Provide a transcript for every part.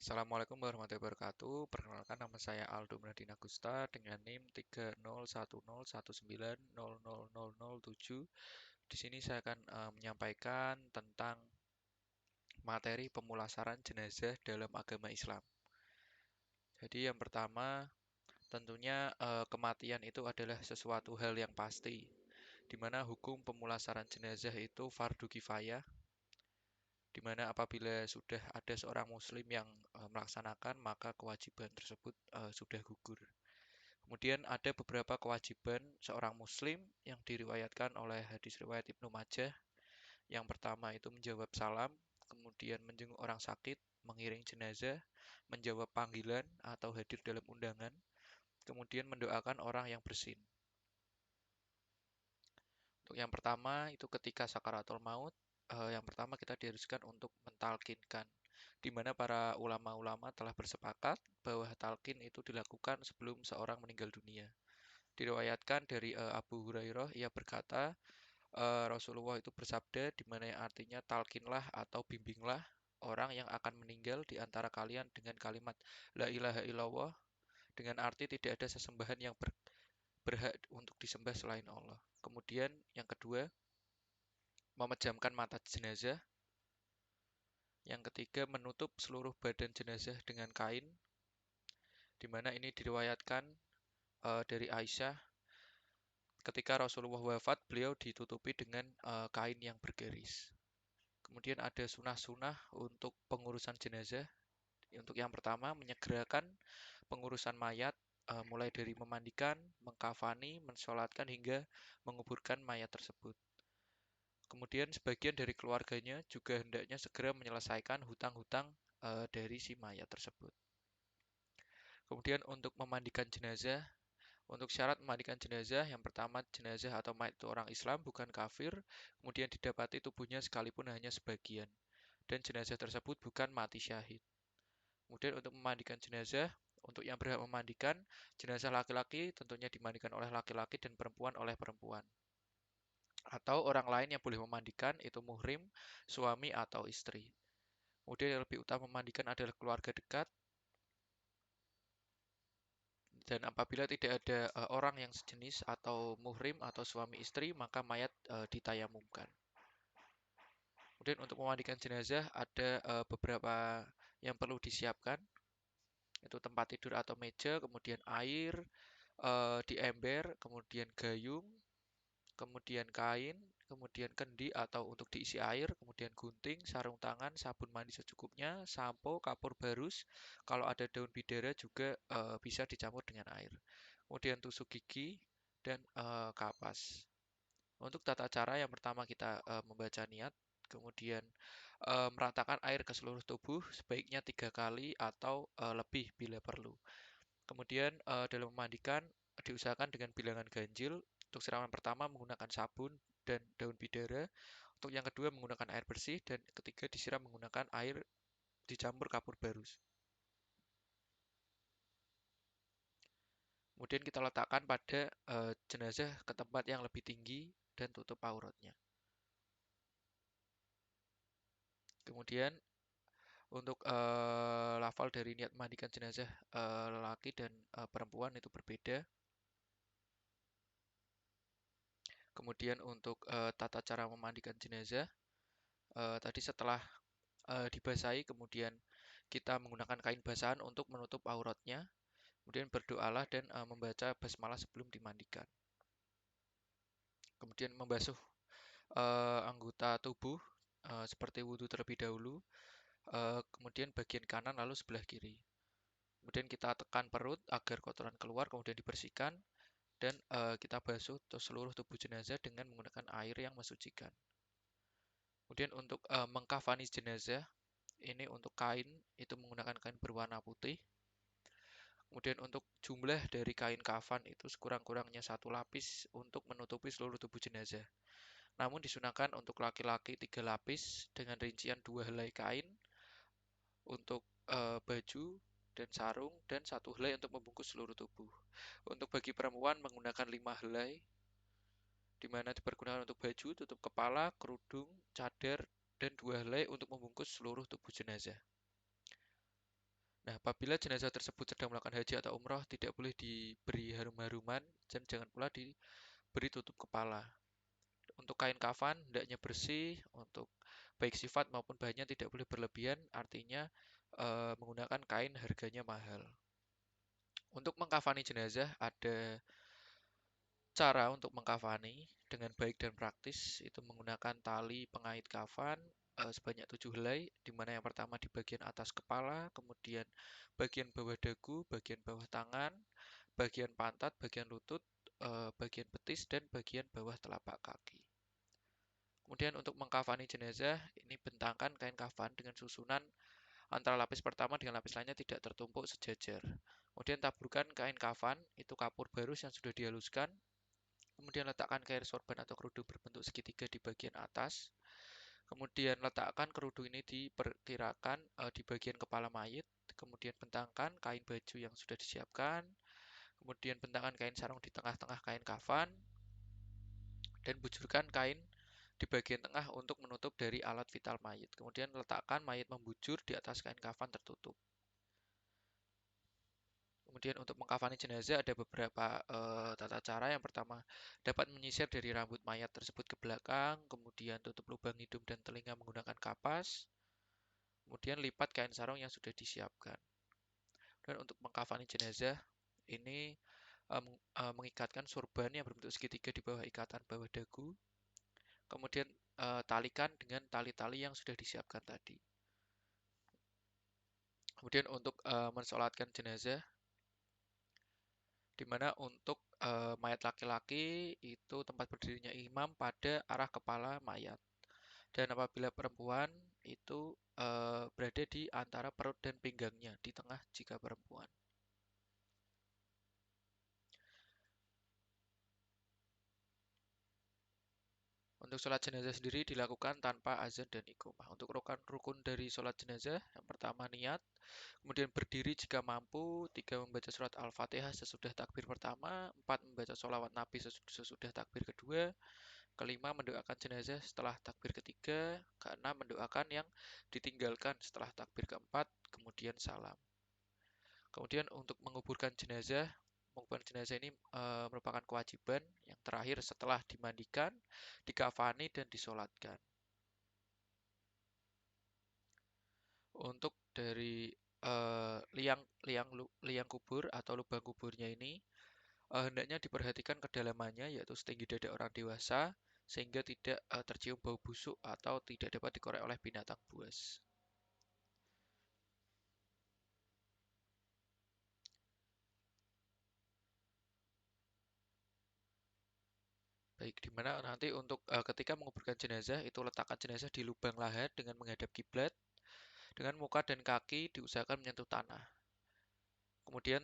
Assalamualaikum warahmatullahi wabarakatuh. Perkenalkan nama saya Aldo Mradin Agusta dengan NIM 30101900007. Di sini saya akan menyampaikan tentang materi pemulasaran jenazah dalam agama Islam. Jadi yang pertama, tentunya kematian itu adalah sesuatu hal yang pasti, di mana hukum pemulasaran jenazah itu fardu kifayah, di mana apabila sudah ada seorang muslim yang melaksanakan, maka kewajiban tersebut sudah gugur. Kemudian ada beberapa kewajiban seorang muslim yang diriwayatkan oleh hadis riwayat Ibnu Majah. Yang pertama itu menjawab salam, kemudian menjenguk orang sakit, mengiring jenazah, menjawab panggilan atau hadir dalam undangan, kemudian mendoakan orang yang bersin. Untuk yang pertama itu ketika sakaratul maut, yang pertama kita diharuskan untuk mentalkinkan, di mana para ulama-ulama telah bersepakat bahwa talqin itu dilakukan sebelum seorang meninggal dunia. Diriwayatkan dari Abu Hurairah, ia berkata, Rasulullah itu bersabda, di mana yang artinya talkinlah atau bimbinglah orang yang akan meninggal di antara kalian dengan kalimat La ilaha illallah, dengan arti tidak ada sesembahan yang berhak untuk disembah selain Allah. Kemudian yang kedua, memejamkan mata jenazah. Yang ketiga, menutup seluruh badan jenazah dengan kain, di mana ini diriwayatkan dari Aisyah. Ketika Rasulullah wafat, beliau ditutupi dengan kain yang bergaris. Kemudian ada sunah-sunah untuk pengurusan jenazah. Untuk yang pertama, menyegerakan pengurusan mayat, mulai dari memandikan, mengkafani, mensolatkan, hingga menguburkan mayat tersebut. Kemudian sebagian dari keluarganya juga hendaknya segera menyelesaikan hutang-hutang dari si mayat tersebut. Kemudian untuk memandikan jenazah, untuk syarat memandikan jenazah, yang pertama jenazah atau mayat itu orang Islam bukan kafir, kemudian didapati tubuhnya sekalipun hanya sebagian, dan jenazah tersebut bukan mati syahid. Kemudian untuk memandikan jenazah, untuk yang berhak memandikan, jenazah laki-laki tentunya dimandikan oleh laki-laki dan perempuan oleh perempuan. Atau orang lain yang boleh memandikan itu muhrim, suami atau istri. Kemudian yang lebih utama memandikan adalah keluarga dekat, dan apabila tidak ada orang yang sejenis atau muhrim atau suami istri, maka mayat ditayamumkan. Kemudian untuk memandikan jenazah ada beberapa yang perlu disiapkan, itu tempat tidur atau meja, kemudian air di ember, kemudian gayung, kemudian kain, kemudian kendi atau untuk diisi air, kemudian gunting, sarung tangan, sabun mandi secukupnya, sampo, kapur barus. Kalau ada daun bidara juga bisa dicampur dengan air. Kemudian tusuk gigi dan kapas. Untuk tata cara yang pertama kita membaca niat, kemudian meratakan air ke seluruh tubuh, sebaiknya 3 kali atau lebih bila perlu. Kemudian dalam memandikan diusahakan dengan bilangan ganjil. Untuk siraman pertama menggunakan sabun dan daun bidara. Untuk yang kedua menggunakan air bersih dan ketiga disiram menggunakan air dicampur kapur barus. Kemudian kita letakkan pada jenazah ke tempat yang lebih tinggi dan tutup auratnya. Kemudian untuk lafal dari niat memandikan jenazah lelaki dan perempuan itu berbeda. Kemudian untuk tata cara memandikan jenazah, tadi setelah dibasahi, kemudian kita menggunakan kain basahan untuk menutup auratnya, kemudian berdoalah dan membaca basmalah sebelum dimandikan. Kemudian membasuh anggota tubuh seperti wudhu terlebih dahulu, kemudian bagian kanan lalu sebelah kiri. Kemudian kita tekan perut agar kotoran keluar, kemudian dibersihkan dan kita basuh seluruh tubuh jenazah dengan menggunakan air yang mensucikan. Kemudian untuk mengkafani jenazah, ini untuk kain itu menggunakan kain berwarna putih. Kemudian untuk jumlah dari kain kafan itu sekurang-kurangnya 1 lapis untuk menutupi seluruh tubuh jenazah. Namun disunahkan untuk laki-laki 3 lapis dengan rincian 2 helai kain untuk baju dan sarung dan 1 helai untuk membungkus seluruh tubuh. Untuk bagi perempuan menggunakan 5 helai, di mana dipergunakan untuk baju, tutup kepala, kerudung, cadar, dan 2 helai untuk membungkus seluruh tubuh jenazah. Nah, apabila jenazah tersebut sedang melakukan haji atau umroh, tidak boleh diberi harum-haruman dan jangan pula diberi tutup kepala. Untuk kain kafan, hendaknya bersih, untuk baik sifat maupun bahannya tidak boleh berlebihan, artinya menggunakan kain harganya mahal. Untuk mengkafani jenazah, ada cara untuk mengkafani dengan baik dan praktis, itu menggunakan tali pengait kafan sebanyak 7 helai, di mana yang pertama di bagian atas kepala, kemudian bagian bawah dagu, bagian bawah tangan, bagian pantat, bagian lutut, bagian betis, dan bagian bawah telapak kaki. Kemudian untuk mengkafani jenazah, ini bentangkan kain kafan dengan susunan antara lapis pertama dengan lapis lainnya tidak tertumpuk sejajar. Kemudian taburkan kain kafan, itu kapur barus yang sudah dihaluskan. Kemudian letakkan kain sorban atau kerudung berbentuk segitiga di bagian atas. Kemudian letakkan kerudung ini diperkirakan di bagian kepala mayit. Kemudian bentangkan kain baju yang sudah disiapkan. Kemudian bentangkan kain sarung di tengah-tengah kain kafan. Dan bujurkan kain di bagian tengah untuk menutup dari alat vital mayit. Kemudian letakkan mayit membujur di atas kain kafan tertutup. Kemudian untuk mengkafani jenazah ada beberapa tata cara. Yang pertama, dapat menyisir dari rambut mayat tersebut ke belakang, kemudian tutup lubang hidung dan telinga menggunakan kapas, kemudian lipat kain sarung yang sudah disiapkan. Dan untuk mengkafani jenazah, ini mengikatkan sorban yang berbentuk segitiga di bawah ikatan bawah dagu, kemudian talikan dengan tali-tali yang sudah disiapkan tadi. Kemudian untuk mensolatkan jenazah, di mana untuk mayat laki-laki itu tempat berdirinya imam pada arah kepala mayat. Dan apabila perempuan itu berada di antara perut dan pinggangnya, di tengah jika perempuan. Untuk sholat jenazah sendiri dilakukan tanpa azan dan iqomah. Untuk rukun dari sholat jenazah, yang pertama niat, kemudian berdiri jika mampu, 3 membaca surat Al-Fatihah sesudah takbir pertama, 4 membaca sholawat Nabi sesudah takbir kedua, kelima mendoakan jenazah setelah takbir ketiga, keenam mendoakan yang ditinggalkan setelah takbir keempat, kemudian salam. Kemudian untuk menguburkan jenazah ini merupakan kewajiban yang terakhir setelah dimandikan, dikafani dan disolatkan. Untuk dari liang kubur atau lubang kuburnya ini hendaknya diperhatikan kedalamannya yaitu setinggi dada orang dewasa sehingga tidak tercium bau busuk atau tidak dapat dikorek oleh binatang buas. Baik, di mana nanti untuk ketika menguburkan jenazah itu letakkan jenazah di lubang lahat dengan menghadap kiblat dengan muka dan kaki diusahakan menyentuh tanah. Kemudian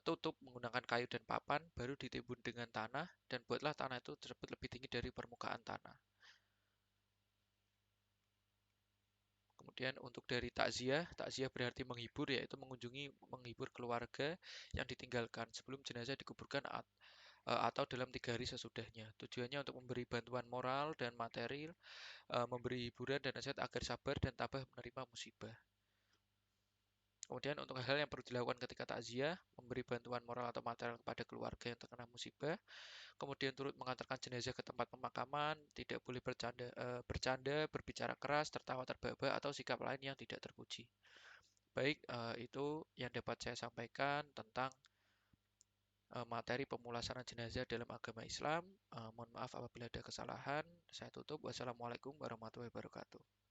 tutup menggunakan kayu dan papan, baru ditimbun dengan tanah dan buatlah tanah itu tersebut lebih tinggi dari permukaan tanah. Kemudian untuk dari takziah, takziah berarti menghibur yaitu menghibur keluarga yang ditinggalkan sebelum jenazah dikuburkan atau dalam 3 hari sesudahnya. Tujuannya untuk memberi bantuan moral dan materi, memberi hiburan dan nasihat agar sabar dan tabah menerima musibah. Kemudian untuk hal-hal yang perlu dilakukan ketika takziah, memberi bantuan moral atau material kepada keluarga yang terkena musibah, kemudian turut mengantarkan jenazah ke tempat pemakaman, tidak boleh bercanda, berbicara keras, tertawa terbahak-bahak atau sikap lain yang tidak terpuji. Baik, itu yang dapat saya sampaikan tentang materi pemulasaraan jenazah dalam agama Islam. Mohon maaf apabila ada kesalahan. Saya tutup. Wassalamualaikum warahmatullahi wabarakatuh.